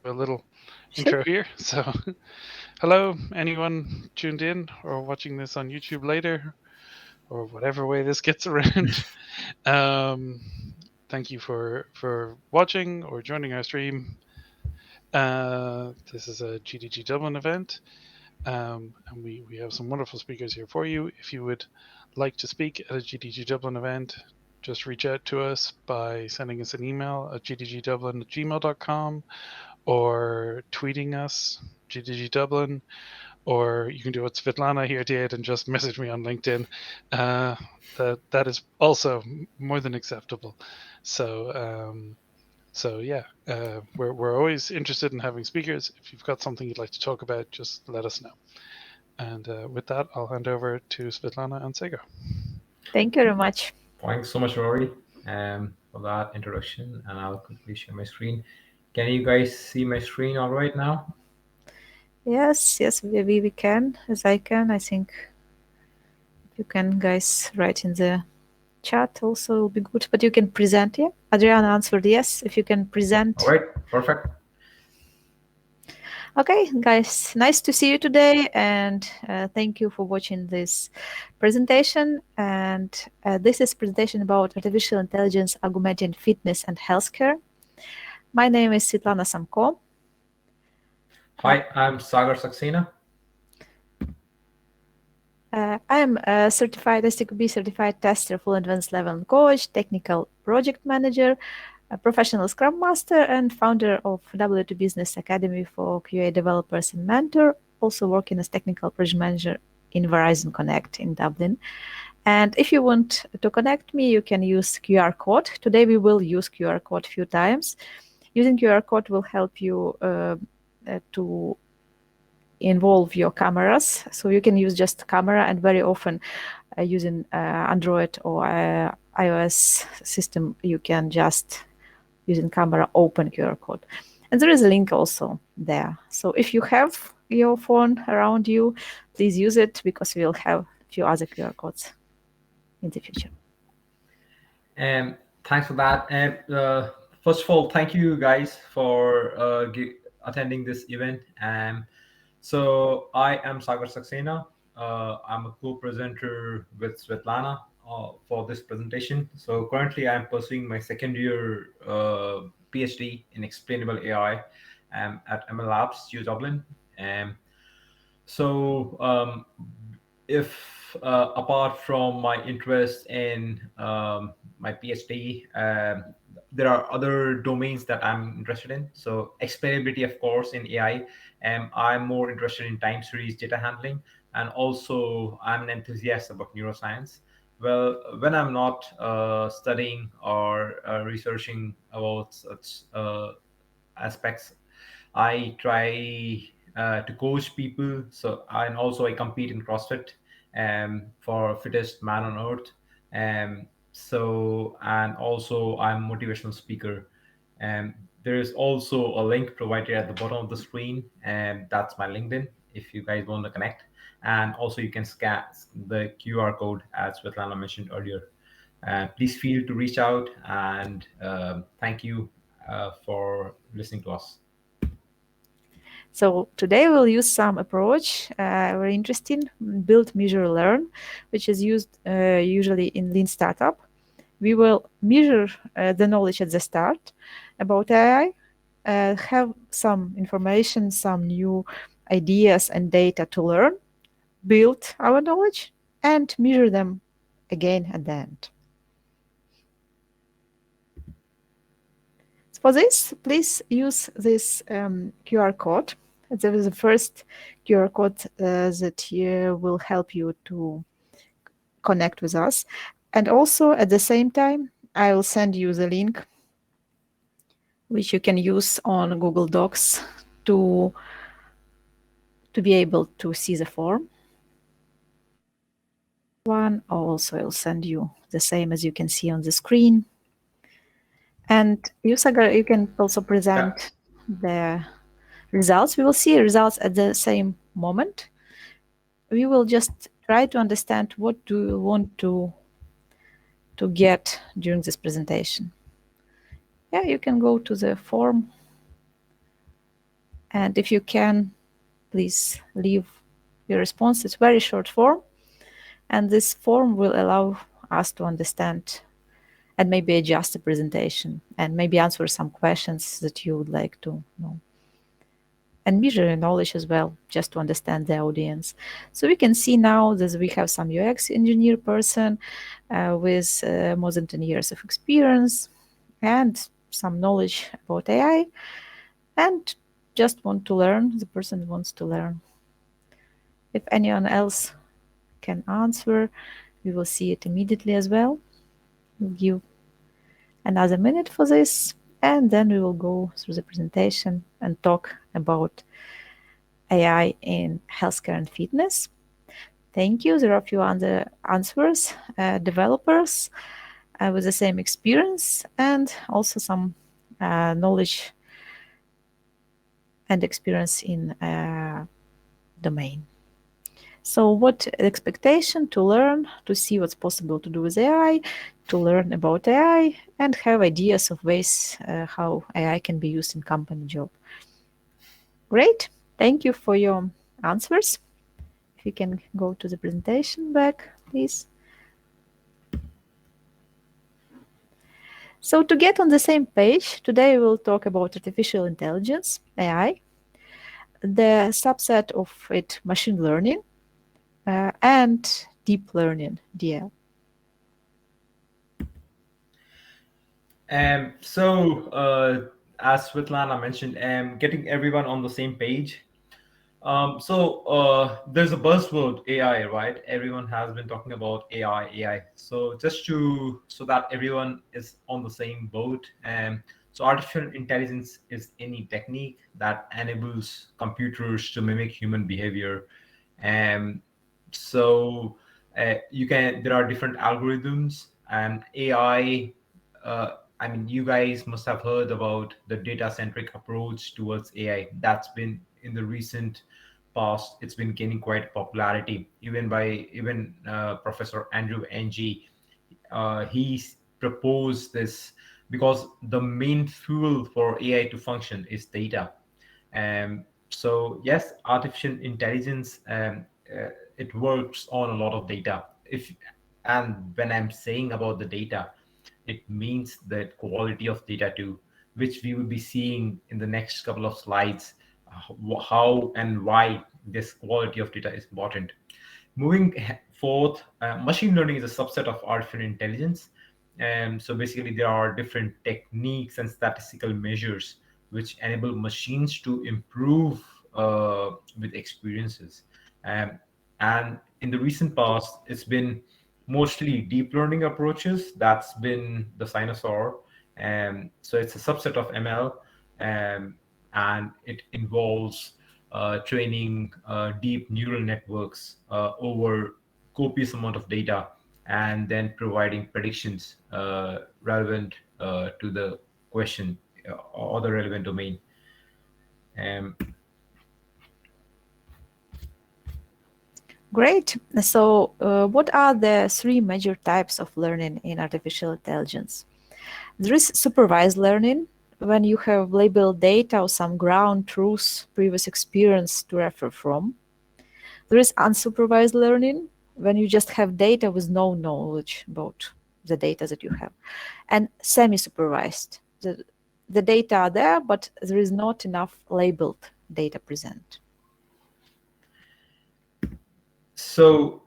a little Sure. intro here. So, hello, anyone tuned in or watching this on YouTube later, or whatever way this gets around. um, Thank you for watching or joining our stream. This is a GDG Dublin event, and we have some wonderful speakers here for you. If you would like to speak at a GDG Dublin event, just reach out to us by sending us an email at gdgdublin@gmail.com or tweeting us, GDG Dublin, or you can do what Svitlana here did and just message me on LinkedIn. That is also more than acceptable. So yeah, we're always interested in having speakers. If you've got something you'd like to talk about, just let us know. And with that, I'll hand over to Svitlana and Sego. Thank you very much. Thanks so much, Rory, for that introduction. And I'll quickly share my screen. Can you guys see my screen all right now? Yes, maybe we can, as I can. I think you can, guys, write in the chat also will be good. But you can present, yeah? Adriana answered yes, if you can present. All right, perfect. Okay, guys, nice to see you today, and thank you for watching this presentation. And this is a presentation about artificial intelligence augmenting fitness and healthcare. My name is Svitlana Samko. Hi, I'm Sagar Saxena. I am a certified ISTQB certified tester, full advanced level coach, technical project manager, a professional scrum master, and founder of W2 Business Academy for QA developers and mentor, also working as technical project manager in Verizon Connect in Dublin. And if you want to connect me, you can use QR code. Today we will use QR code a few times. Using QR code will help you to involve your cameras. So you can use just camera, and very often using Android or iOS system, you can just using camera open QR code. And there is a link also there. So if you have your phone around you, please use it, because we'll have a few other QR codes in the future. Thanks for that. First of all, thank you guys for attending this event. So I am Sagar Saxena. I'm a co-presenter with Svitlana for this presentation. So currently I'm pursuing my second year PhD in explainable AI at ML Labs, U Dublin. If apart from my interest in my PhD, there are other domains that I'm interested in. So explainability, of course, in AI. I'm more interested in time series data handling, and also I'm an enthusiast about neuroscience. Well, when I'm not studying or researching about such aspects, I try to coach people. And also I compete in CrossFit for fittest man on earth. And also I'm a motivational speaker. There is also a link provided at the bottom of the screen, and that's my LinkedIn if you guys want to connect. And also you can scan the QR code, as Svetlana mentioned earlier. Please feel to reach out, and thank you for listening to us. So today we'll use some approach, very interesting, build, measure, learn, which is used usually in lean startup. We will measure the knowledge at the start about AI, have some information, some new ideas and data to learn, build our knowledge, and measure them again at the end. For this, please use this QR code. There is the first QR code that will help you to connect with us. And also at the same time, I will send you the link which you can use on Google Docs to be able to see the form. One also I'll send you the same as you can see on the screen. And you, Sagar, you can also present the results. We will see results at the same moment. We will just try to understand what do you want to get during this presentation. Yeah, you can go to the form And if you can, please leave your response. It's very short form, and this form will allow us to understand and maybe adjust the presentation and maybe answer some questions that you would like to know. And measure your knowledge as well, just to understand the audience. So we can see now that we have some UX engineer person with more than 10 years of experience and some knowledge about AI, and just want to learn. The person wants to learn. If anyone else can answer, we will see it immediately as well. We'll give another minute for this, and then we will go through the presentation and talk about AI in healthcare and fitness. Thank you. There are a few other answers, developers with the same experience, and also some knowledge and experience in domain. So what expectation to learn, to see what's possible to do with AI, to learn about AI, and have ideas of ways how AI can be used in company job. Great. Thank you for your answers. If you can go to the presentation back, please. So to get on the same page, today we'll talk about artificial intelligence, AI, the subset of it, machine learning, and deep learning, DL. As Svitlana mentioned, getting everyone on the same page. There's a buzzword AI, right? Everyone has been talking about AI. So so that everyone is on the same boat. So artificial intelligence is any technique that enables computers to mimic human behavior. Um, there are different algorithms and AI. I mean, you guys must have heard about the data-centric approach towards AI. That's been in the recent past. It's been gaining quite popularity, even Professor Andrew Ng. He proposed this because the main fuel for AI to function is data. So yes, artificial intelligence, it works on a lot of data. And when I'm saying about the data, it means the quality of data too, which we will be seeing in the next couple of slides, how and why this quality of data is important. Moving forth, machine learning is a subset of artificial intelligence. So basically, there are different techniques and statistical measures which enable machines to improve with experiences. And in the recent past, it's been mostly deep learning approaches. That's been the Sinosaur. So it's a subset of ML, and it involves training deep neural networks over copious amount of data and then providing predictions relevant to the question or the relevant domain. Um, Great. So what are the three major types of learning in artificial intelligence? There is supervised learning, when you have labeled data or some ground truth, previous experience to refer from. There is unsupervised learning, when you just have data with no knowledge about the data that you have. And semi-supervised. The data are there, but there is not enough labeled data present. So,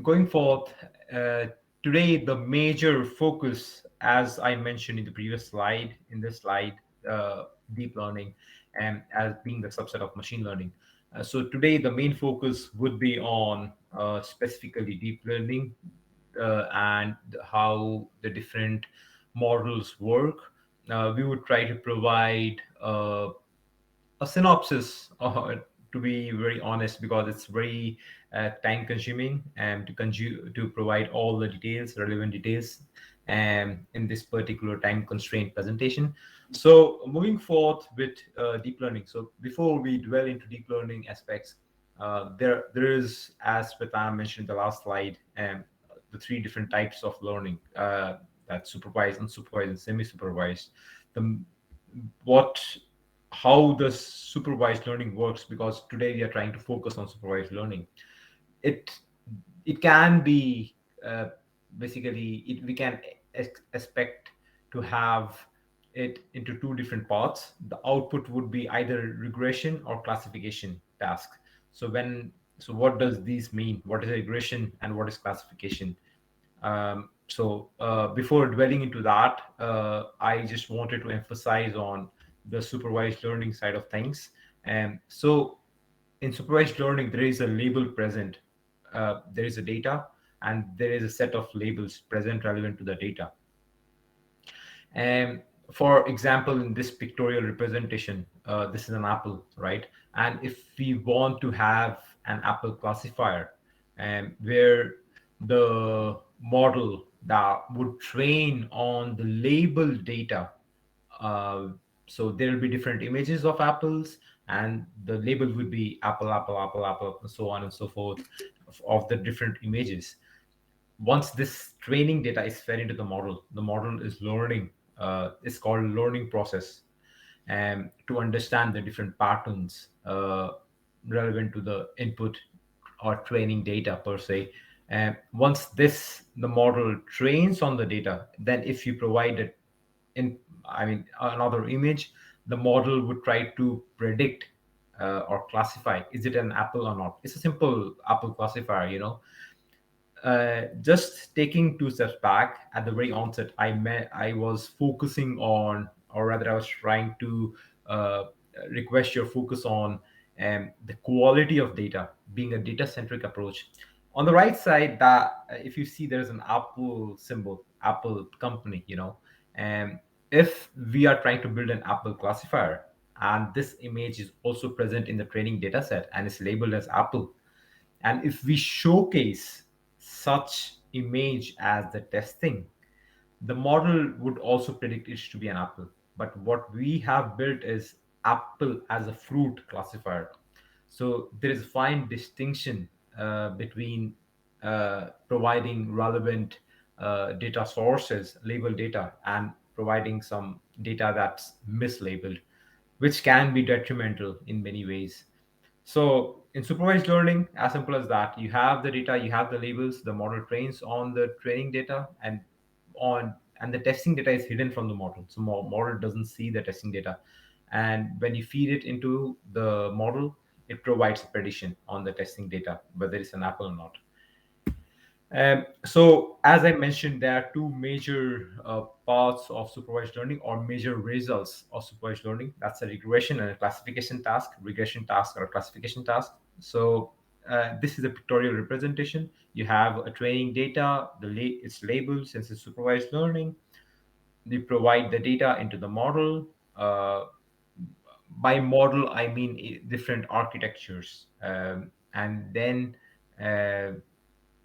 going forth, today the major focus, as I mentioned in the previous slide, deep learning, as being the subset of machine learning. So today the main focus would be on specifically deep learning and how the different models work. We would try to provide a synopsis, to be very honest, because it's very time consuming and to provide all the details, relevant details, in this particular time constraint presentation. So moving forth with deep learning. So before we dwell into deep learning aspects, there is, as Svitlana mentioned in the last slide, the three different types of learning, that supervised, unsupervised, and semi-supervised. The what how the supervised learning works, because today we are trying to focus on supervised learning. it it can be basically we can expect to have it into two different parts. The output would be either regression or classification task. So what does these mean? What is regression and what is classification? Before dwelling into that, I just wanted to emphasize on the supervised learning side of things. And so in supervised learning, there is a label present. There is a data, and there is a set of labels present relevant to the data. And for example, in this pictorial representation, this is an apple, right? And if we want to have an apple classifier, where the model that would train on the label data, uh, so there will be different images of apples, and the label would be apple, apple, apple, apple, and so on and so forth of the different images. Once this training data is fed into the model is learning. It's called learning process, and to understand the different patterns relevant to the input or training data per se. And once the model trains on the data, then if you provide it in, I mean, another image, the model would try to predict or classify, is it an apple or not. It's a simple apple classifier. Just taking two steps back, at the very onset, I was focusing on, or rather I was trying to uh, request your focus on the quality of data being a data centric approach. On the right side, that if you see, there's an apple symbol, apple company, and if we are trying to build an apple classifier, and this image is also present in the training data set and is labeled as apple, and if we showcase such image as the testing, the model would also predict it to be an apple. But what we have built is apple as a fruit classifier. So there is a fine distinction between providing relevant data sources, label data, and providing some data that's mislabeled, which can be detrimental in many ways. So in supervised learning, as simple as that, you have the data, you have the labels, the model trains on the training data, and the testing data is hidden from the model. So model doesn't see the testing data. And when you feed it into the model, it provides a prediction on the testing data, whether it's an apple or not. So, as I mentioned, there are two major parts of supervised learning, or major results of supervised learning. That's a regression and a classification task, regression task or a classification task. So, this is a pictorial representation. You have a training data, it's labeled since it's supervised learning. You provide the data into the model. By model, I mean different architectures. And then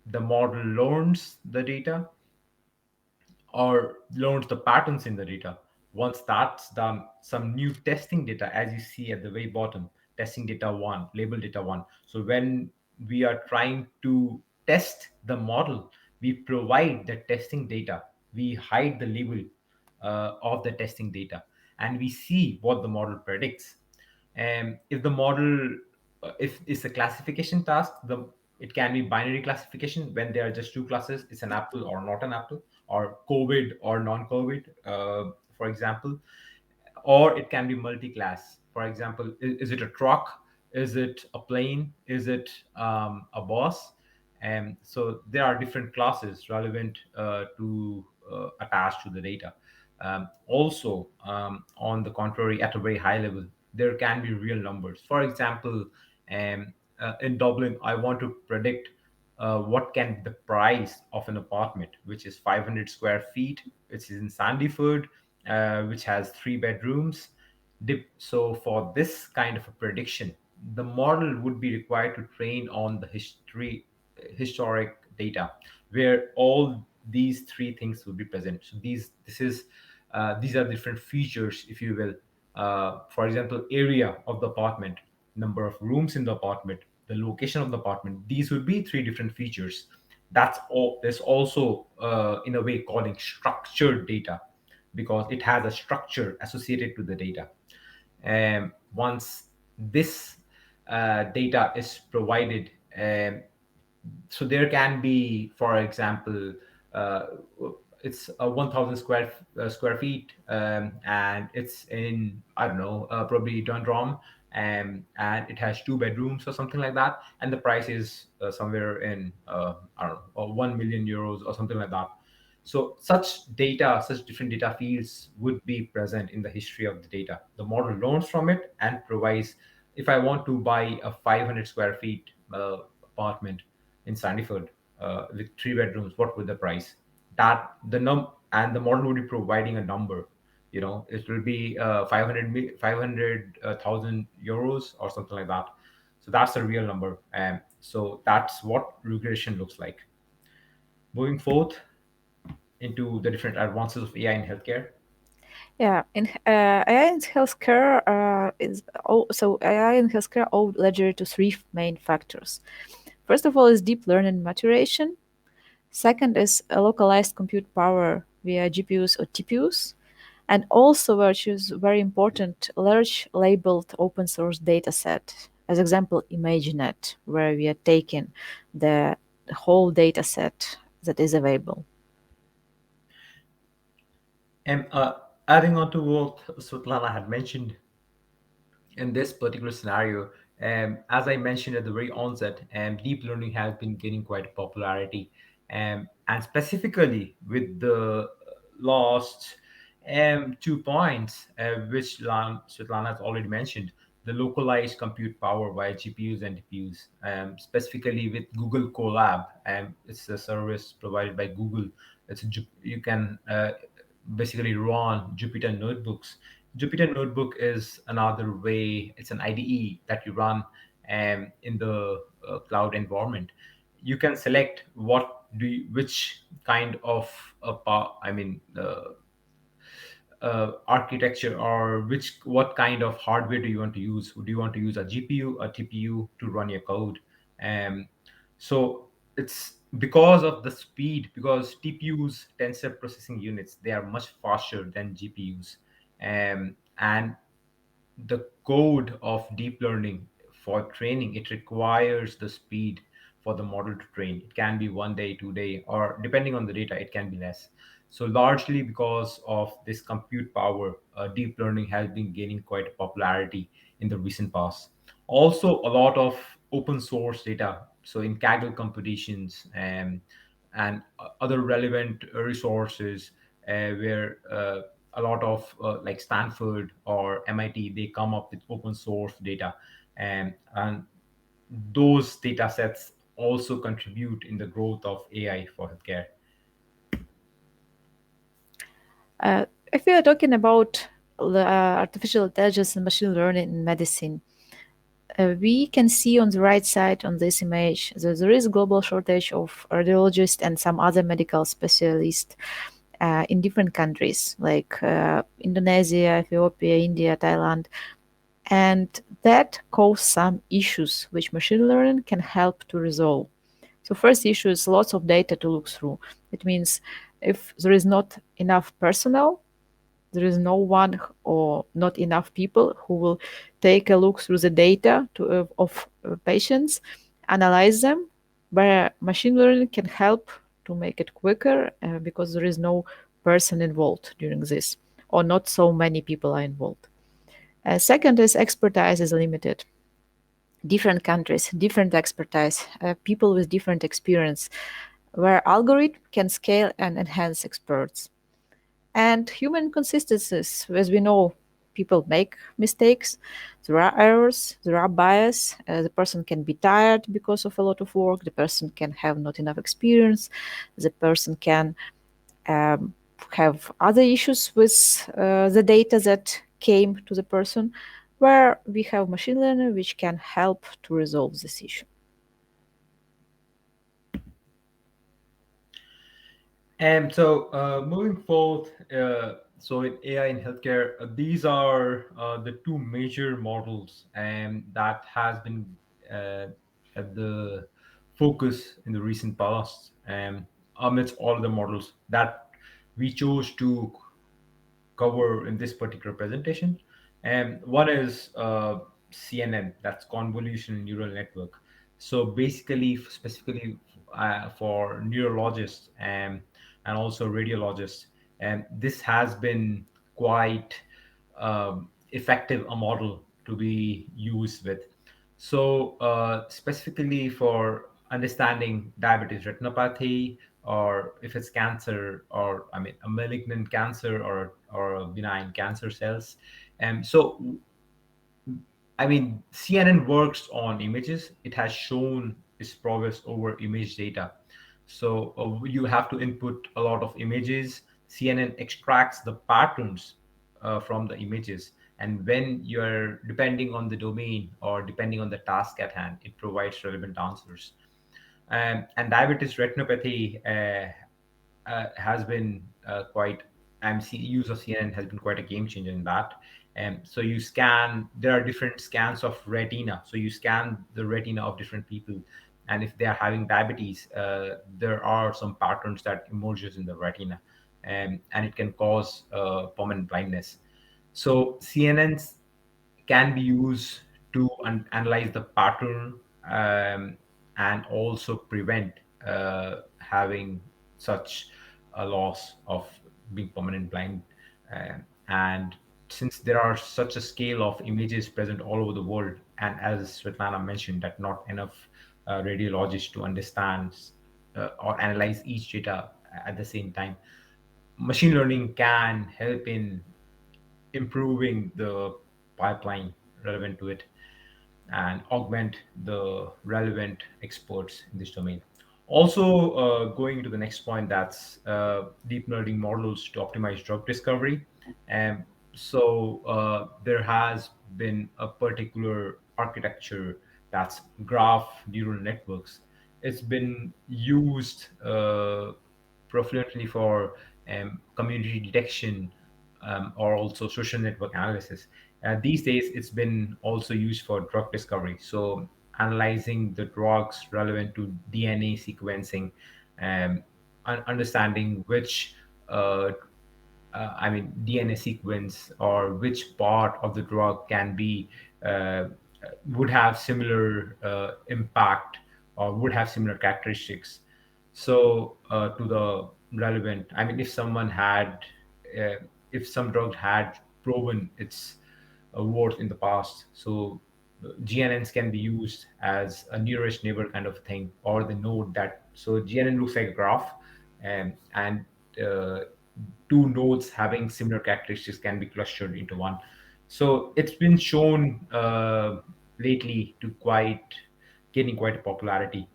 the model learns the data, or learns the patterns in the data. Once that's done, some new testing data, as you see at the very bottom, testing data one, label data one. So when we are trying to test the model, we provide the testing data. We hide the label of the testing data, and we see what the model predicts. And if the model, if it's a classification task, it can be binary classification when there are just two classes, it's an apple or not an apple, or COVID or non-COVID, for example. Or it can be multi-class. For example, is it a truck? Is it a plane? Is it a bus? And so there are different classes relevant to attach to the data. Also, on the contrary, at a very high level, there can be real numbers. For example, in Dublin, I want to predict what can be the price of an apartment which is 500 square feet, which is in Sandyford, which has 3 bedrooms. So for this kind of a prediction, the model would be required to train on the historic data, where all these three things will be present. So these are different features, if you will. For example, area of the apartment, number of rooms in the apartment, the location of the apartment. These would be three different features. That's all. There's also, in a way, calling structured data, because it has a structure associated to the data. Once this data is provided, so there can be, for example, uh, it's a 1,000 square feet, and it's in, I don't know, probably Dundrum, and it has 2 bedrooms or something like that, and the price is somewhere in, I don't know, 1 million euros or something like that. So such data, such different data fields would be present in the history of the data. The model learns from it and provides. If I want to buy a 500 square feet apartment in Sandyford with 3 bedrooms, what would the price? That the and the model would be providing a number. It will be 500,000 euros or something like that. So that's the real number. So that's what regression looks like. Moving forth into the different advances of AI in healthcare. Yeah, in AI in healthcare so AI in healthcare owe ledger to three main factors. First of all is deep learning maturation. Second is a localized compute power via GPUs or TPUs. And also, which is very important, large labeled open source data set. As example, ImageNet, where we are taking the whole data set that is available. And adding on to what Svitlana had mentioned, in this particular scenario, as I mentioned at the very onset, deep learning has been gaining quite popularity, and specifically with the last 2 points, which Svetlana has already mentioned, the localized compute power via GPUs and DPUs, specifically with Google Colab. It's a service provided by Google. You can basically run Jupyter notebooks. Jupyter Notebook is another way, it's an IDE that you run in the cloud environment. You can select which kind of architecture, or what kind of hardware do you want to use. Do you want to use a GPU, a TPU to run your code? um, so it's because of the speed, because TPUs, tensor processing units, they are much faster than GPUs. And the code of deep learning, for training, it requires the speed for the model to train. It can be 1 day, 2 day, or depending on the data, it can be less. So largely because of this compute power, deep learning has been gaining quite popularity in the recent past. Also a lot of open source data, so in Kaggle competitions, and other relevant resources, where a lot of like Stanford or MIT, they come up with open source data, and those data sets also contribute in the growth of AI for healthcare. If we are talking about artificial intelligence and machine learning in medicine, we can see on the right side on this image that there is a global shortage of radiologists and some other medical specialists in different countries like Indonesia, Ethiopia, India, Thailand. And that causes some issues which machine learning can help to resolve. So first issue is lots of data to look through. It means if there is not enough personnel, there is no one or not enough people who will take a look through the data of patients, analyze them, where machine learning can help to make it quicker because there is no person involved during this, or not so many people are involved. Second is expertise is limited. Different countries, different expertise, people with different experience, where algorithm can scale and enhance experts. And human consistencies, as we know, people make mistakes, there are errors, there are bias, the person can be tired because of a lot of work, the person can have not enough experience, the person can um, have other issues with the data that came to the person, where we have machine learning which can help to resolve this issue. And so, moving forward, so in AI in healthcare, these are the two major models, and that has been uh, at the focus in the recent past, amidst all the models that we chose to cover in this particular presentation. One is CNN, that's convolutional neural network. So basically, specifically for neurologists and also radiologists, and this has been quite effective a model to be used with. So specifically for understanding diabetes retinopathy, or if it's cancer, or I mean a malignant cancer, or a benign cancer cells. So I mean, CNN works on images. It has shown its progress over image data. So you have to input a lot of images. CNN extracts the patterns from the images. And when you're depending on the domain or depending on the task at hand, it provides relevant answers. And diabetes retinopathy has been quite use of CNN has been quite a game changer in that. So you scan, there are different scans of retina. So you scan the retina of different people, and if they are having diabetes, there are some patterns that emerges in the retina, and it can cause permanent blindness. So CNNs can be used to analyze the pattern, and also prevent having such a loss of being permanent blind. And since there are such a scale of images present all over the world, and as Svetlana mentioned, that not enough radiologists to understand or analyze each data at the same time, machine learning can help in improving the pipeline relevant to it and augment the relevant experts in this domain. Also, going to the next point, that's deep learning models to optimize drug discovery. And there has been a particular architecture, that's graph neural networks. It's been used preferentially for community detection, or also social network analysis. These days, it's been also used for drug discovery. So analyzing the drugs relevant to DNA sequencing, understanding which DNA sequence or which part of the drug can be would have similar impact or would have similar characteristics. So to the relevant, I mean, uh, if some drug had proven its worth in the past, so GNNs can be used as a nearest neighbor kind of thing, or the node that. So GNN looks like a graph, and uh, two nodes having similar characteristics can be clustered into one. So it's been shown lately to gaining quite a popularity.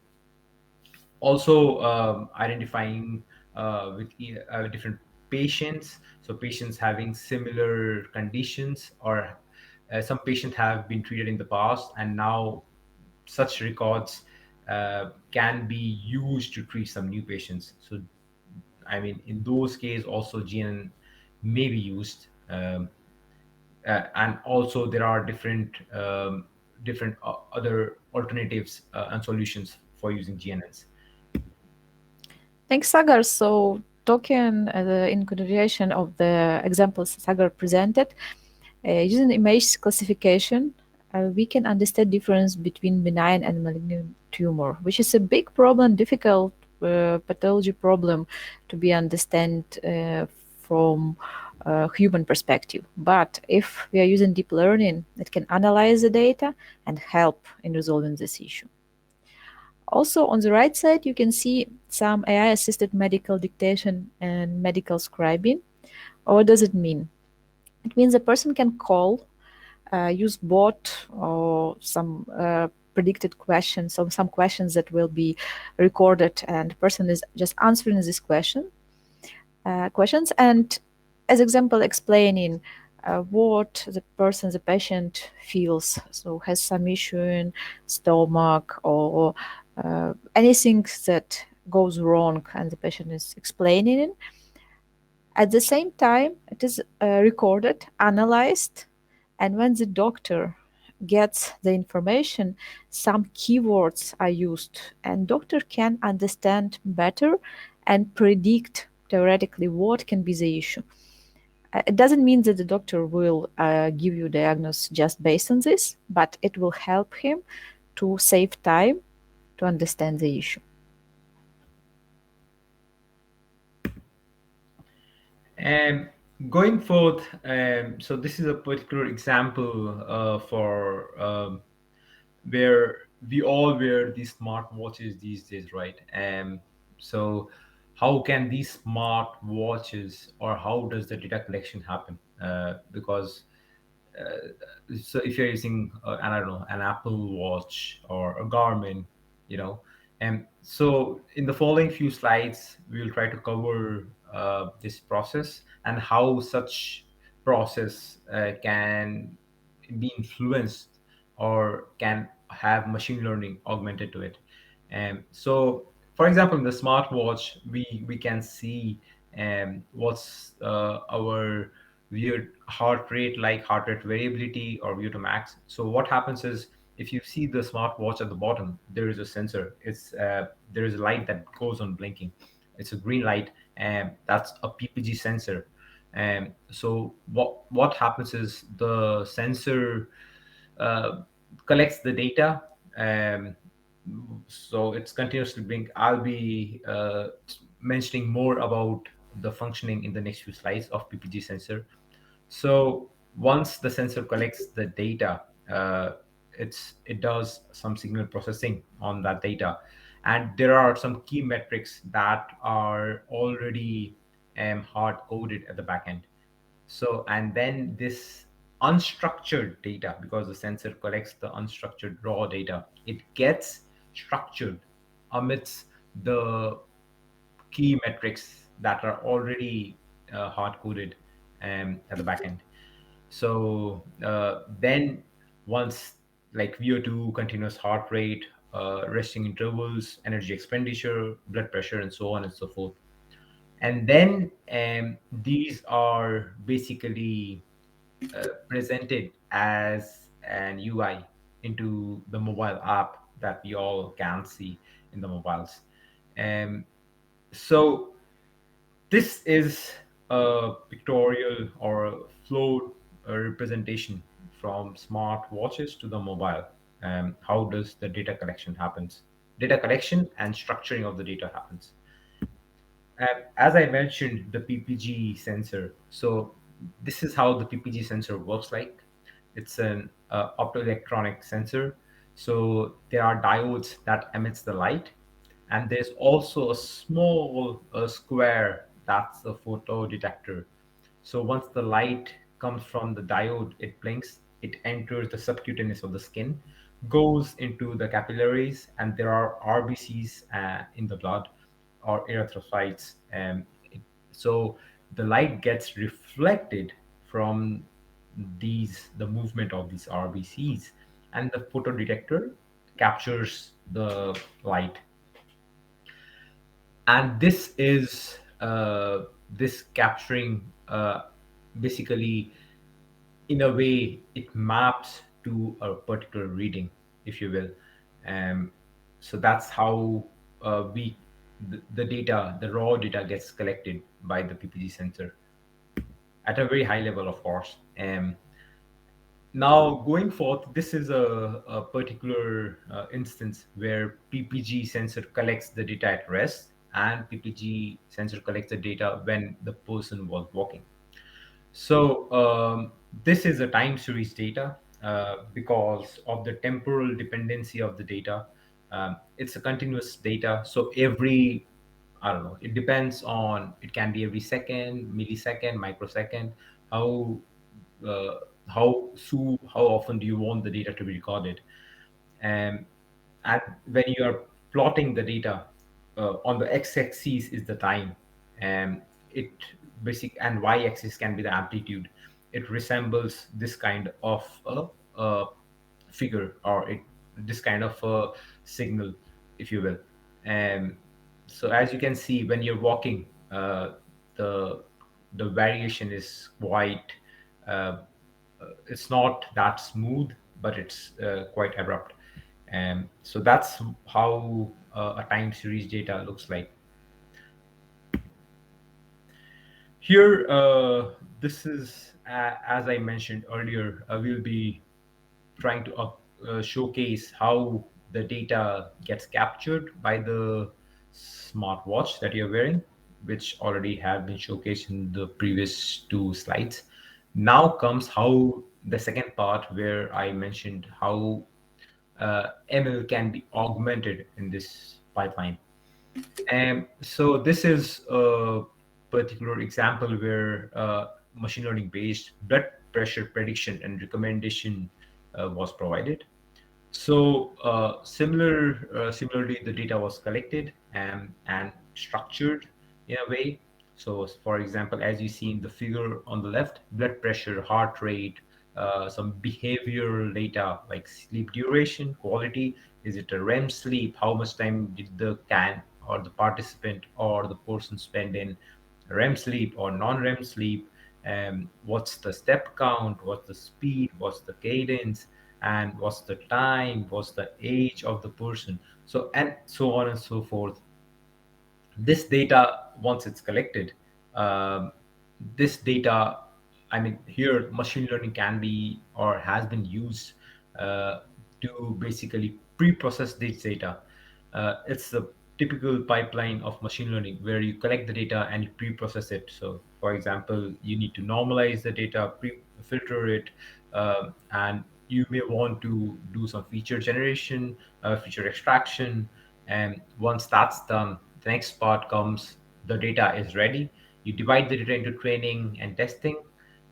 Also, identifying with different patients, so patients having similar conditions, or some patients have been treated in the past, and now such records can be used to treat some new patients. So I mean, in those cases also GNN may be used. And also there are different other alternatives and solutions for using GNNs. Thanks, Sagar. So, talking in continuation of the examples Sagar presented, using image classification, we can understand difference between benign and malignant tumor, which is a big problem, difficult pathology problem to be understand from human perspective. But if we are using deep learning, it can analyze the data and help in resolving this issue. Also, on the right side, you can see some AI-assisted medical dictation and medical scribing. What does it mean? It means a person can call, use bot or some predicted questions, so some questions that will be recorded, and the person is just answering this questions, and as example, explaining what the patient feels. So has some issue in stomach or anything that goes wrong, and the patient is explaining it. At the same time, it is recorded, analyzed, and when the doctor gets the information, some keywords are used, and doctor can understand better and predict theoretically what can be the issue. It doesn't mean that the doctor will give you a diagnosis just based on this, but it will help him to save time to understand the issue. And going forth, so this is a particular example for where we all wear these smart watches these days, right? So how can these smart watches, or how does the data collection happen? Because so if you're using and I don't know, an Apple Watch or a Garmin, you know, and so in the following few slides we will try to cover this process and how such process can be influenced or can have machine learning augmented to it. And so for example, in the smartwatch we can see what's our weird heart rate, like heart rate variability or VO2 max. So what happens is, if you see the smartwatch at the bottom, there is a sensor. It's there is a light that goes on blinking. It's a green light, and that's a PPG sensor. And so what happens is the sensor uh, collects the data. Um, so it's continuously blink. I'll be mentioning more about the functioning in the next few slides of PPG sensor. So once the sensor collects the data, it does some signal processing on that data, and there are some key metrics that are already hard coded at the back end. So and then this unstructured data, because the sensor collects the unstructured raw data, it gets structured amidst the key metrics that are already hard coded at the back end. So then once, like VO2, continuous heart rate, resting intervals, energy expenditure, blood pressure, and so on and so forth. And then these are basically presented as an UI into the mobile app that we all can see in the mobiles. Um, so this is a pictorial or a flow representation from smart watches to the mobile. How does the data collection happens? Data collection and structuring of the data happens. As I mentioned, the PPG sensor. So this is how the PPG sensor works like. It's an optoelectronic sensor. So there are diodes that emits the light, and there's also a small square that's a photo detector. So once the light comes from the diode, it blinks, it enters the subcutaneous of the skin, goes into the capillaries, and there are RBCs in the blood or erythrocytes. So the light gets reflected from the movement of these RBCs, and the photodetector captures the light. And this is this capturing basically, in a way, it maps to a particular reading, if you will. um, so that's how the data, the raw data, gets collected by the PPG sensor at a very high level, of course. Now, going forth, this is a particular instance where PPG sensor collects the data at rest, and PPG sensor collects the data when the person was walking. So this is a time series data because of the temporal dependency of the data. It's a continuous data. So every, I don't know, it depends on, it can be every second, millisecond, microsecond, how uh, how often do you want the data to be recorded. Um, and when you are plotting the data, on the x-axis is the time, and it basic, and y-axis can be the amplitude. It resembles this kind of a figure, or this kind of a signal, if you will. And so as you can see, when you're walking, the the variation is quite uh, it's not that smooth, but it's quite abrupt. And so that's how a time series data looks like. Here, this is, as I mentioned earlier, we'll be trying to showcase how the data gets captured by the smartwatch that you're wearing, which already have been showcased in the previous two slides. Now comes how the second part where I mentioned how ML can be augmented in this pipeline. And so this is a particular example where machine learning based blood pressure prediction and recommendation was provided. So similarly, the data was collected and structured in a way. So, for example, as you see in the figure on the left, blood pressure, heart rate, some behavioral data like sleep duration, quality. Is it a REM sleep? How much time did the can or the participant or the person spend in REM sleep or non-REM sleep? What's the step count? What's the speed? What's the cadence? And what's the time? What's the age of the person? So and so on and so forth. This data, once it's collected, um, this data, I mean, here machine learning can be or has been used uh, to basically pre-process this data. It's the typical pipeline of machine learning where you collect the data and you pre-process it. So, for example, you need to normalize the data, filter it, and you may want to do some feature generation, feature extraction, and once that's done, the next part comes, the data is ready. You divide the data into training and testing,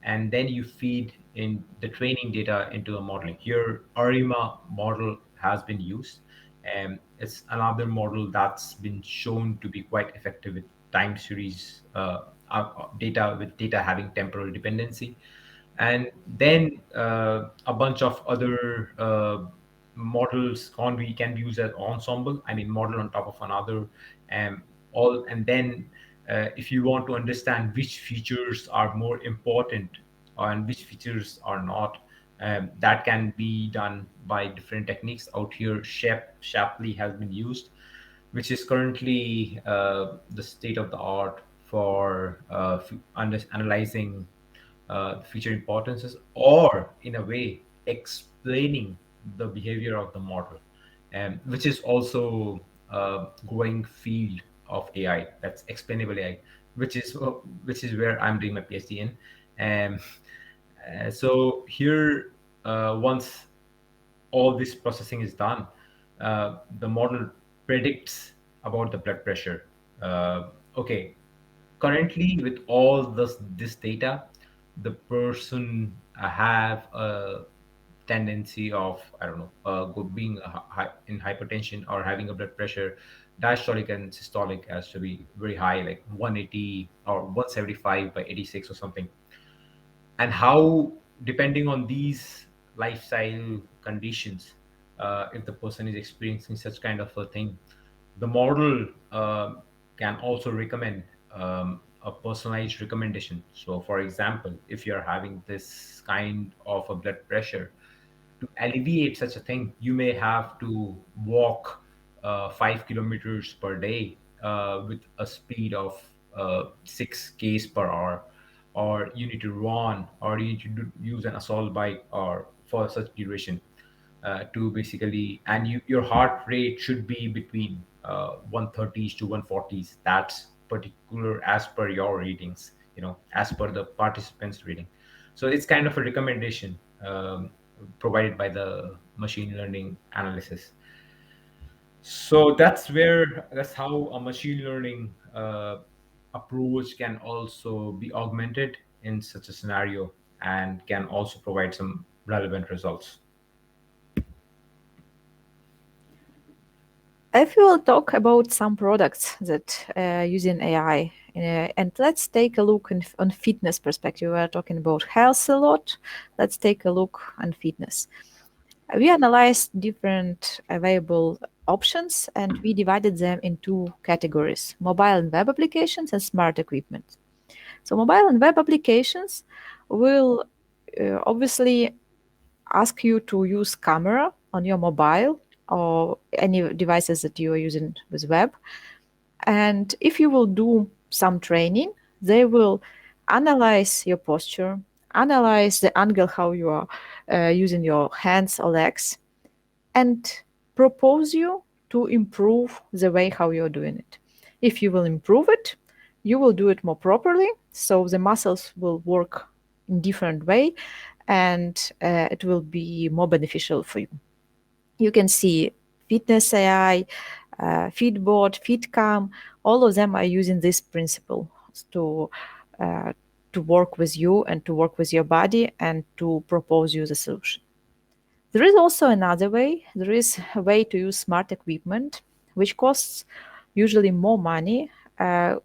and then you feed in the training data into a modeling. Here, ARIMA model has been used. And it's another model that's been shown to be quite effective with time series data, with data having temporal dependency. And then a bunch of other models can be used as ensemble. I mean, model on top of another, and all. And then if you want to understand which features are more important and which features are not, that can be done by different techniques. Out here, Shapley has been used, which is currently the state of the art for analyzing feature importances, or in a way explaining the behavior of the model, which is also a growing field of AI. That's explainable AI, which is where I'm doing my PhD in. Um, so here, once all this processing is done, the model predicts about the blood pressure. Okay, currently with all this data, the person have a tendency of, I don't know, being in hypertension or having a blood pressure, diastolic and systolic has to be very high, like 180 or 175 by 86 or something. And how, depending on these lifestyle conditions, if the person is experiencing such kind of a thing, the model can also recommend a personalized recommendation. So for example, if you're having this kind of a blood pressure, to alleviate such a thing, you may have to walk 5 kilometers per day with a speed of 6 k's per hour, or you need to run, or you need to use an assault bike or for such duration to basically, and your heart rate should be between 130s to 140s. That's particular as per your readings, as per the participants reading. So it's kind of a recommendation provided by the machine learning analysis. So that's how a machine learning approach can also be augmented in such a scenario, and can also provide some relevant results. If we will talk about some products that using AI, and let's take a look on fitness perspective. We are talking about health a lot. Let's take a look on fitness. We analyzed different available options and we divided them in two categories: mobile and web applications and smart equipment. So mobile and web applications will obviously ask you to use camera on your mobile or any devices that you are using with web. And if you will do some training, they will analyze your posture, analyze the angle how you are using your hands or legs, and propose you to improve the way how you're doing it. If you will improve it, you will do it more properly, so the muscles will work in different way, and it will be more beneficial for you. You can see Fitness AI, Feedboard, Feedcam, all of them are using this principle uh, to work with you and to work with your body and to propose you the solution. There is also another way. There is a way to use smart equipment, which costs usually more money,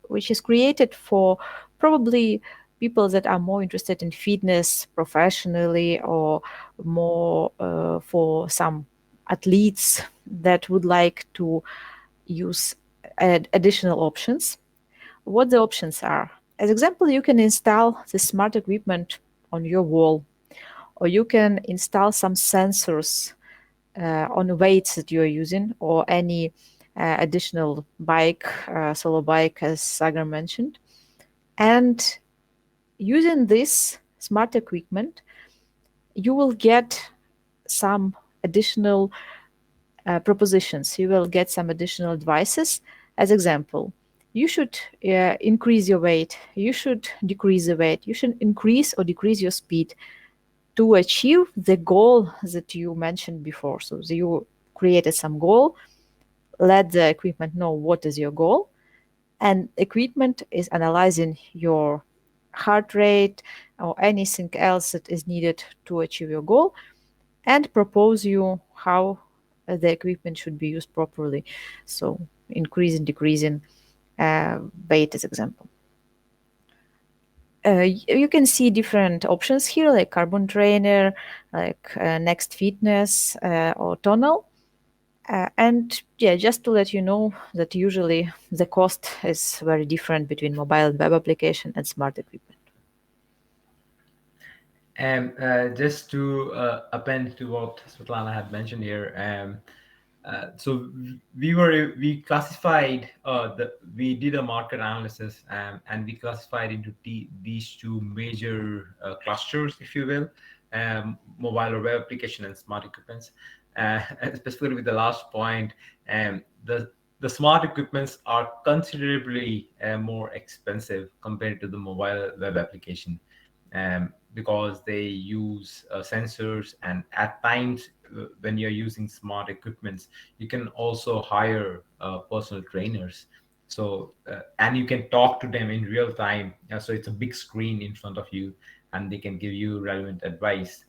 which is created for probably people that are more interested in fitness professionally, or more for some athletes that would like to use additional options. What the options are? As example, you can install the smart equipment on your wall, or you can install some sensors on weights that you're using, or any additional bike, solo bike, as Sagar mentioned. And using this smart equipment, you will get some additional propositions. You will get some additional advices. As example, you should increase your weight. You should decrease the weight. You should increase or decrease your speed to achieve the goal that you mentioned before. So you created some goal, let the equipment know what is your goal, and equipment is analyzing your heart rate or anything else that is needed to achieve your goal, and propose you how the equipment should be used properly. So increasing, decreasing weight as example. You can see different options here, like Carbon Trainer, like Next Fitness, or Tonal. And yeah, just to let you know that usually the cost is very different between mobile and web application and smart equipment. And just to append to what Svitlana had mentioned here, so we classified we did a market analysis, and we classified into these two major clusters, if you will, mobile or web application and smart equipments. Especially with the last point, the smart equipments are considerably more expensive compared to the mobile web application, because they use sensors, and at times when you're using smart equipments, you can also hire personal trainers. So and you can talk to them in real time. So it's a big screen in front of you, and they can give you relevant advice.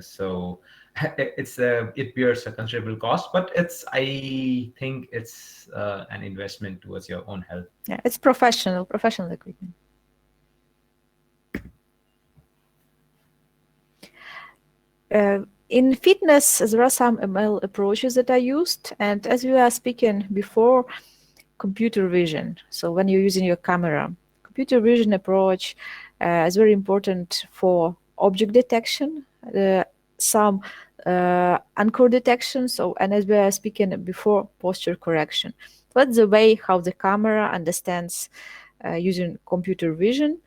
So it bears a considerable cost, but I think it's an investment towards your own health. Yeah, it's professional equipment. In fitness, there are some ML approaches that are used, and as we were speaking before, computer vision. So when you're using your camera, computer vision approach is very important for object detection, some anchor detection. So, and as we were speaking before, posture correction. That's the way how the camera understands using computer vision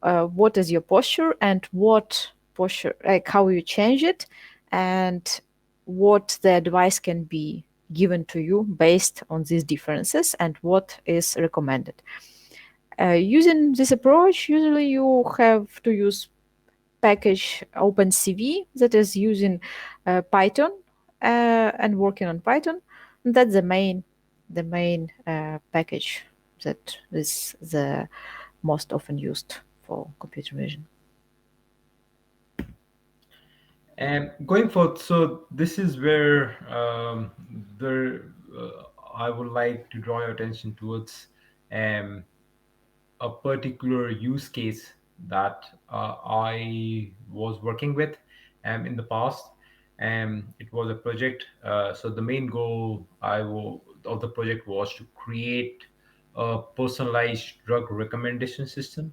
what is your posture, and what posture, like how you change it, and what the advice can be given to you based on these differences, and what is recommended. Using this approach, usually you have to use package OpenCV that is using Python and working on Python. And that's the main package that is the most often used for computer vision. And going forward, so this is where I would like to draw your attention towards um, a particular use case that I was working with in the past. It was a project. So the main goal of the project was to create a personalized drug recommendation system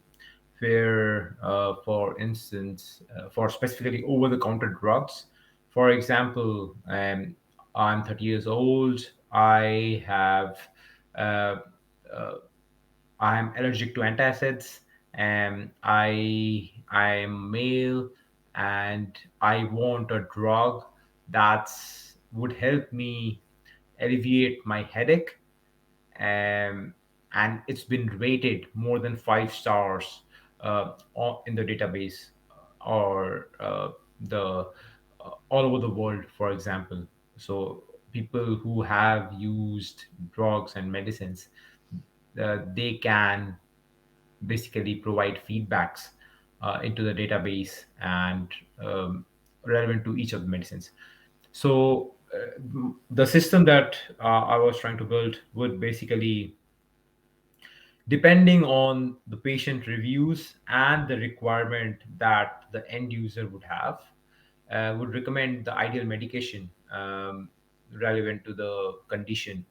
where, for instance, for specifically over-the-counter drugs. For example, I'm 30 years old. I have uh, I'm allergic to antacids, I'm male, and I want a drug that's would help me alleviate my headache, um, and it's been rated more than 5 stars in the database, or the all over the world, for example. So people who have used drugs and medicines, they can basically provide feedbacks into the database, and um, relevant to each of the medicines. So the system that I was trying to build would basically, depending on the patient reviews and the requirement that the end user would have, would recommend the ideal medication relevant to the condition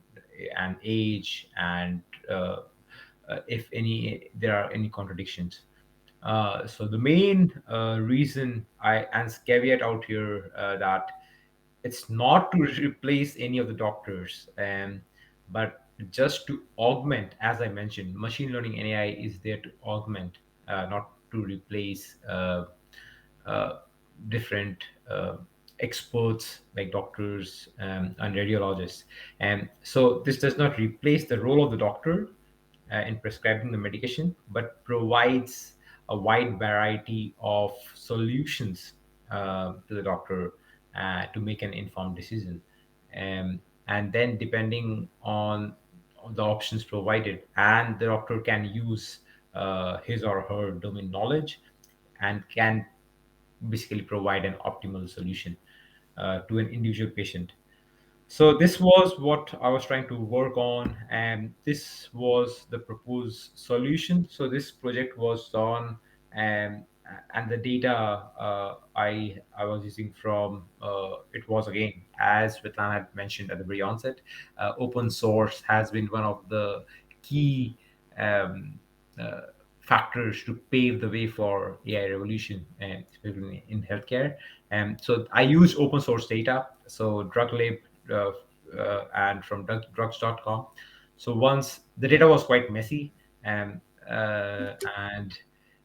and age, and uh, if any there are any contradictions. So the main reason I and caveat out here, that it's not to replace any of the doctors, but just to augment. As I mentioned, machine learning and AI is there to augment, not to replace uh, different experts like doctors and radiologists. And so this does not replace the role of the doctor in prescribing the medication, but provides a wide variety of solutions to the doctor to make an informed decision. And then, depending on the options provided, and the doctor can use his or her domain knowledge, and can basically provide an optimal solution to an individual patient. So this was what I was trying to work on, and this was the proposed solution. So this project was done, and the data I was using from, it was, again, as Svitlana had mentioned at the very onset, open source has been one of the key um, uh, factors to pave the way for AI revolution, and especially in healthcare. And so I use open source data, so DrugLib, uh, and from drugs.com. So once the data was quite messy, and and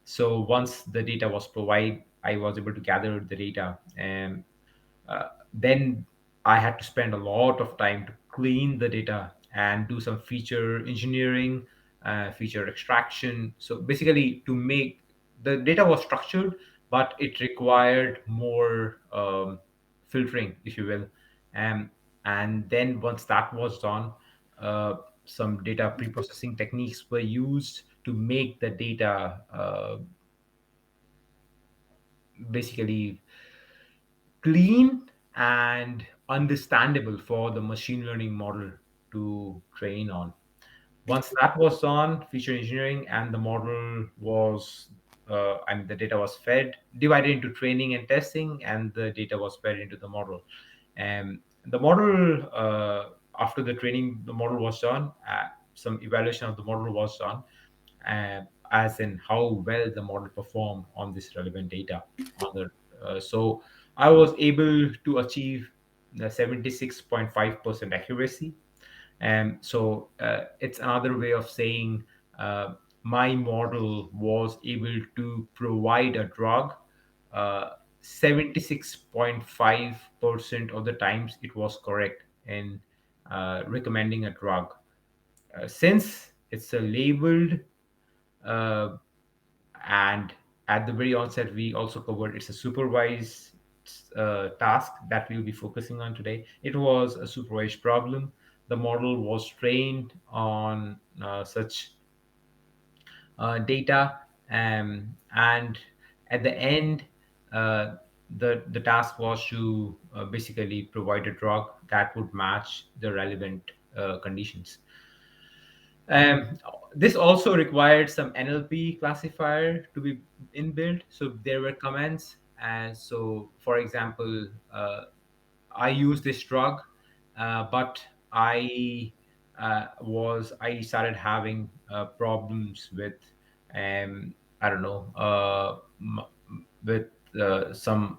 so once the data was provided, I was able to gather the data, and then I had to spend a lot of time to clean the data and do some feature engineering, feature extraction. So basically, to make the data was structured, but it required more filtering, if you will. Um, and then once that was done, some data pre-processing techniques were used to make the data basically clean and understandable for the machine learning model to train on. Once that was done, feature engineering, and the model was, the data was fed, divided into training and testing, and the data was fed into the model. And the model, after the training, the model was done, some evaluation of the model was done, as in how well the model performed on this relevant data. So I was able to achieve the 76.5% accuracy. And so it's another way of saying my model was able to provide a drug 76.5% of the times it was correct in recommending a drug. Since it's a labeled, uh, and at the very onset, we also covered it's a supervised task that we'll be focusing on today. It was a supervised problem. The model was trained on such data, and at the end, uh, the task was to basically provide a drug that would match the relevant conditions. um, this also required some NLP classifier to be inbuilt. So there were commands. And so, for example, I use this drug, but I started having problems with, I don't know, with some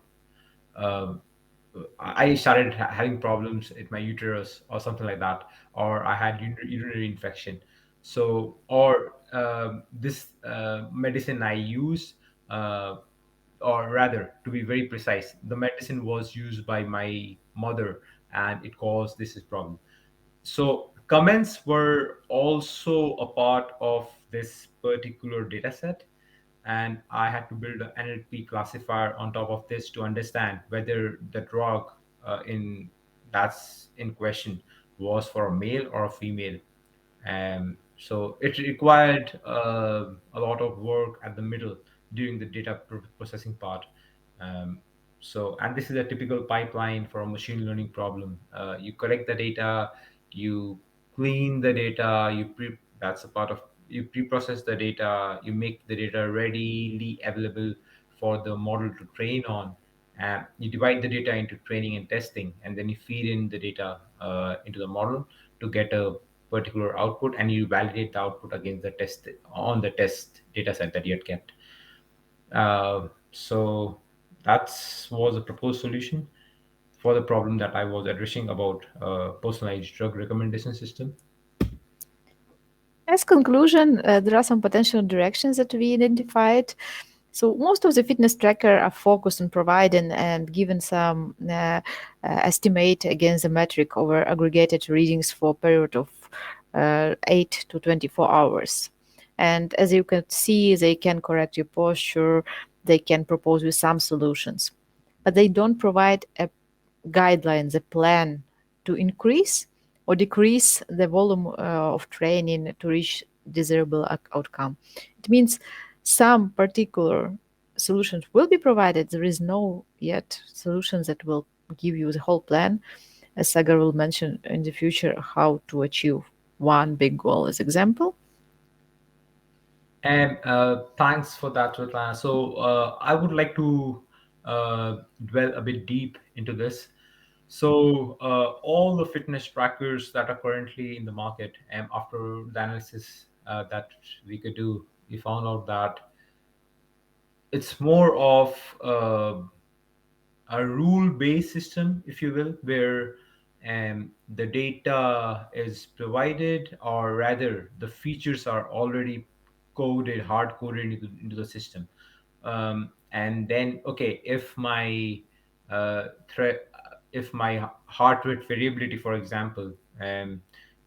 uh, I started having problems with my uterus or something like that, or I had urinary infection. So, or this medicine I use, uh, or rather, to be very precise, the medicine was used by my mother, and it caused this problem. So comments were also a part of this particular data set, and I had to build an NLP classifier on top of this to understand whether the drug in that's in question was for a male or a female. So it required a lot of work at the middle during the data processing part. Um, and this is a typical pipeline for a machine learning problem. You collect the data, you clean the data, that's a part of you pre-process the data, you make the data readily available for the model to train on. You divide the data into training and testing, and then you feed in the data into the model to get a particular output, and you validate the output against the test on the test data set that you had kept. So that was a proposed solution for the problem that I was addressing about personalized drug recommendation system. As conclusion, there are some potential directions that we identified. So most of the fitness tracker are focused on providing and given some estimate against the metric over aggregated readings for a period of 8 to 24 hours. And as you can see, they can correct your posture, they can propose you some solutions, but they don't provide a guidelines, a plan to increase or decrease the volume of training to reach desirable outcome. It means some particular solutions will be provided. There is no yet solutions that will give you the whole plan. As Sagar will mention in the future, how to achieve one big goal as example. And thanks for that, Svitlana. So I would like to dwell a bit deep into this. So all the fitness trackers that are currently in the market, and after the analysis that we could do, we found out that it's more of a rule-based system, if you will, where the data is provided, or rather, the features are already coded, hard coded into the system. And then, okay, thre- if my heart rate variability, for example,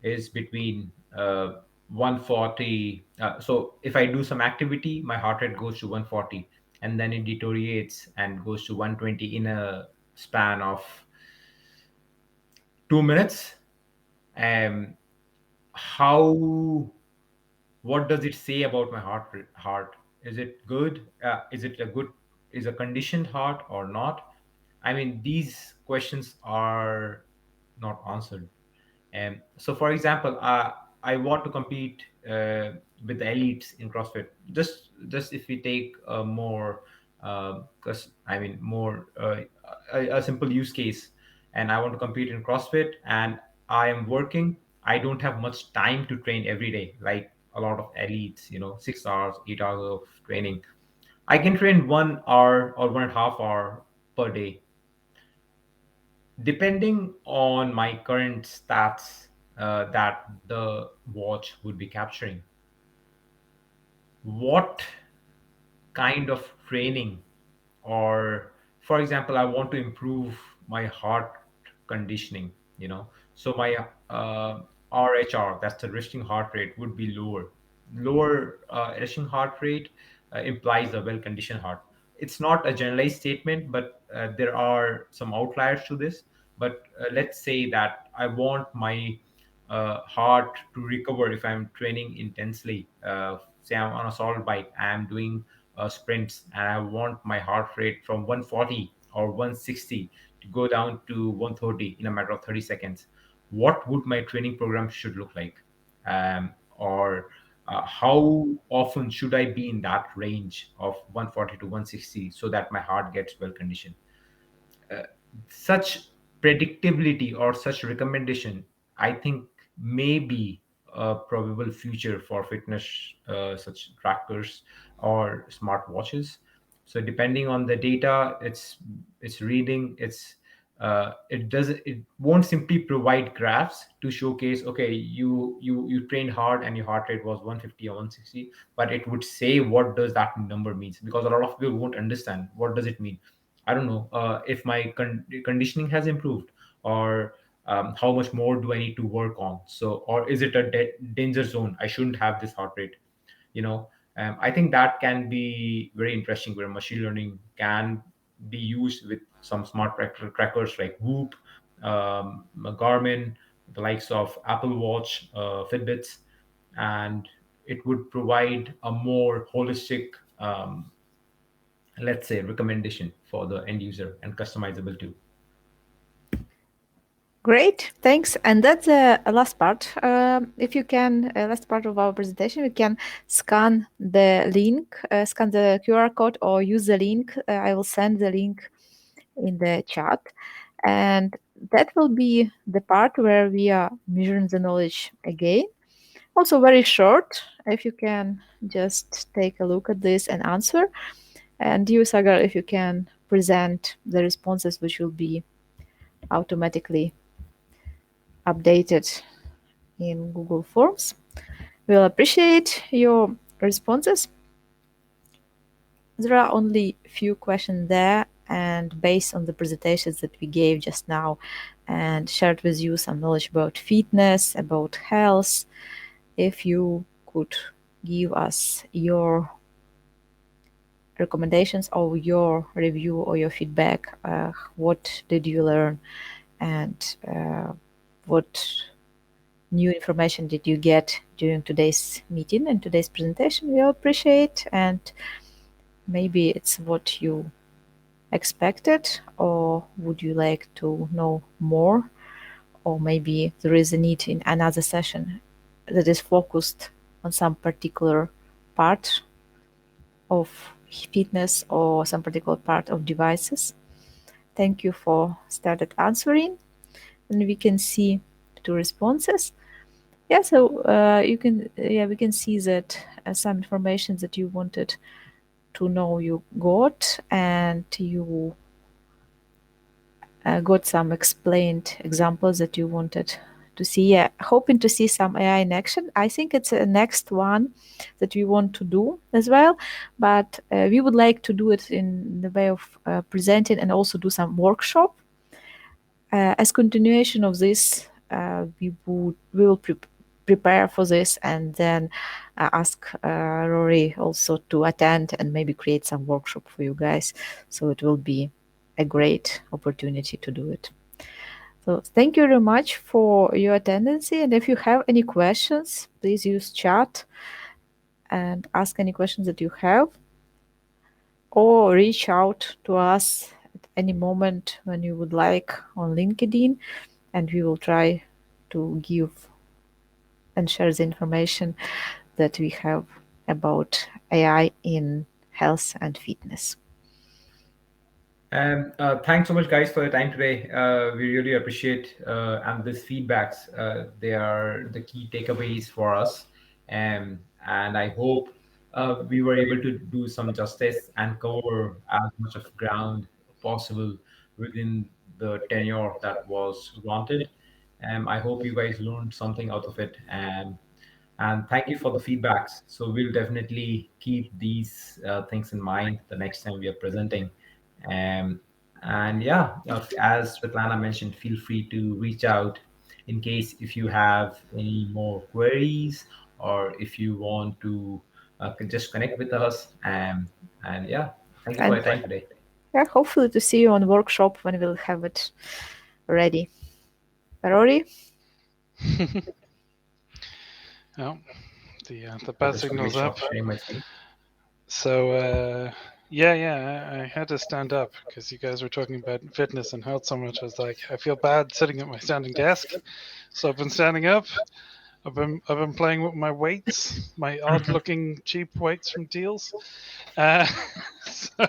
is between 140, so if I do some activity, my heart rate goes to 140, and then it deteriorates and goes to 120 in a span of 2 minutes. Um, how what does it say about my heart? Is it good? Is a conditioned heart or not? I mean, these questions are not answered. So, for example, I want to compete with the elites in CrossFit. Just if we take a more, I mean, more a simple use case, and I want to compete in CrossFit, and I am working. I don't have much time to train every day, like a lot of elites. 6 hours, 8 hours of training. I can train 1 hour or 1.5 hour per day, depending on my current stats that the watch would be capturing. What kind of training, or for example, I want to improve my heart conditioning, so my RHR, that's the resting heart rate, would be lower. Resting heart rate implies a well conditioned heart. It's not a generalized statement, but there are some outliers to this. But let's say that I want my heart to recover if I'm training intensely. Say I'm on a salt bike, I'm doing sprints, and I want my heart rate from 140 or 160 to go down to 130 in a matter of 30 seconds. What would my training program should look like? Or how often should I be in that range of 140 to 160 so that my heart gets well conditioned? Such predictability or such recommendation, I think, may be a probable future for fitness, such trackers or smart watches. So depending on the data it's reading, it's it won't simply provide graphs to showcase, okay, you trained hard and your heart rate was 150 or 160, but it would say what does that number means, because a lot of people won't understand what does it mean. I don't know if my conditioning has improved, or how much more do I need to work on, so, or is it a danger zone, I shouldn't have this heart rate, you know. I think that can be very interesting, where machine learning can be used with some smart trackers like Whoop, Garmin, the likes of Apple Watch, Fitbits, and it would provide a more holistic, let's say, recommendation for the end user, and customizable too. Great, thanks. And that's the last part. If you can, last part of our presentation, we can scan the link, scan the QR code, or use the link. I will send the link in the chat. And that will be the part where we are measuring the knowledge again. Also very short, if you can just take a look at this and answer. And you, Sagar, if you can present the responses, which will be automatically updated in Google Forms. We'll appreciate your responses. There are only a few questions there, and based on the presentations that we gave just now and shared with you some knowledge about fitness, about health, if you could give us your recommendations or your review or your feedback, what did you learn, and what new information did you get during today's meeting and today's presentation, we'll appreciate. And maybe it's what you expected, or would you like to know more, or maybe there is a need in another session that is focused on some particular part of fitness or some particular part of devices. Thank you for started answering, and we can see two responses. Yeah, so we can see that some information that you wanted to know you got, and you got some explained examples that you wanted to see. Yeah, hoping to see some AI in action. I think it's a next one that we want to do as well, but we would like to do it in the way of presenting and also do some workshop. As continuation of this, we will prepare for this, and then ask Rory also to attend and maybe create some workshop for you guys. So it will be a great opportunity to do it. So thank you very much for your attendance. And if you have any questions, please use chat and ask any questions that you have, or reach out to us at any moment when you would like on LinkedIn, and we will try to give and share the information that we have about AI in health and fitness. Thanks so much, guys, for your time today. We really appreciate and these feedbacks. They are the key takeaways for us, and I hope we were able to do some justice and cover as much of ground possible within the tenure that was granted. I hope you guys learned something out of it, and thank you for the feedbacks. So we'll definitely keep these things in mind the next time we are presenting. Um, and yeah, as Svitlana mentioned, feel free to reach out in case if you have any more queries, or if you want to just connect with us. And yeah, thank you for your time today. Yeah, hopefully to see you on workshop when we'll have it ready. Rory? Oh, the bad signal's up. Sharing my screen. So I had to stand up because you guys were talking about fitness and health so much. I was like, I feel bad sitting at my standing desk, so I've been standing up. I've been playing with my weights, my odd-looking cheap weights from Deals. So,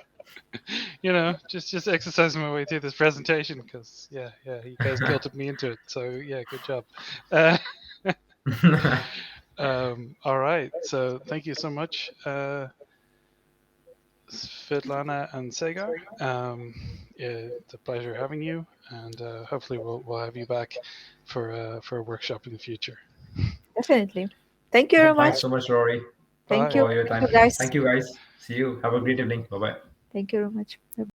just exercising my way through this presentation because you guys guilted me into it. So yeah, good job. All right, so thank you so much, Svitlana and Sagar. it's a pleasure having you, and hopefully we'll have you back for a workshop in the future. Definitely. Thank you very Thanks much. so much, Rory, Thank Bye. you. for your Thank time. you, guys. Thank you, guys. See you. Have a great evening. Bye bye. Thank you very much. Bye.